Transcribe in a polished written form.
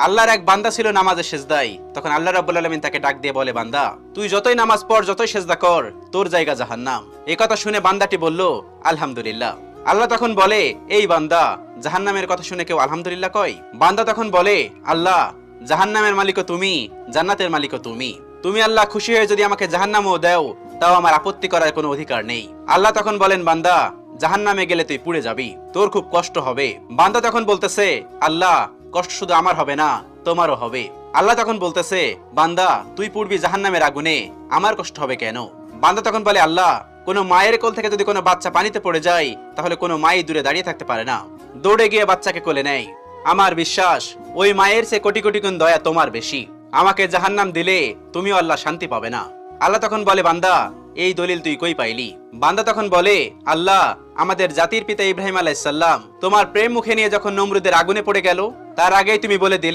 আল্লাহর এক বান্দা ছিল নামাজে সেজদায়। তখন আল্লাহ রাব্বুল আলামিন তাকে ডাক দিয়ে বলে, বান্দা তুই যতই নামাজ পড়, যতই সেজদা কর, তোর জায়গা জাহান্নাম। এই কথা শুনে বান্দাটি বলল, আলহামদুলিল্লাহ। আল্লাহ তখন বলে, এই বান্দা, জাহান্নামের কথা শুনে কেউ আলহামদুলিল্লাহ কয়? বান্দা তখন বলে, আল্লাহ, জাহান্নামের মালিকও তুমি, জান্নাতের মালিকও তুমি। তুমি আল্লাহ খুশি হয়ে যদি আমাকে জাহান্নামও দাও, তাও আমার আপত্তি করার কোনো অধিকার নেই। আল্লাহ তখন বলেন, বান্দা, জাহান্নামে গেলে তুই পুড়ে যাবি, তোর খুব কষ্ট হবে। বান্দা তখন বলতেছে, আল্লাহ, কষ্ট শুধু আমার হবে না, তোমারও হবে। আল্লাহ তখন বলতেছে, বান্দা, তুই পুড়বি জাহান্নামের আগুনে, আমার কষ্ট হবে কেন? বান্দা তখন বলে, আল্লাহ, কোনো মায়ের কোল থেকে যদি কোনো বাচ্চা পানিতে পড়ে যায়, তাহলে কোনো মাই দূরে দাঁড়িয়ে থাকতে পারে না, দৌড়ে গিয়ে বাচ্চাকে কোলে নেয়। আমার বিশ্বাস ওই মায়ের চেয়ে কোটি কোটি গুণ দয়া তোমার বেশি। আমাকে জাহান্নাম দিলে তুমিও আল্লাহ শান্তি পাবে না। আল্লাহ তখন বলে, বান্দা, এই দলিল তুই কই পাইলি? বান্দা তখন বলে, আল্লাহ, আমাদের জাতির পিতা ইব্রাহিম আলাইহিস সালাম তোমার প্রেম মুখে নিয়ে যখন নমরুদের আগুনে পড়ে গেল, তার আগেই তুমি বলে দিলে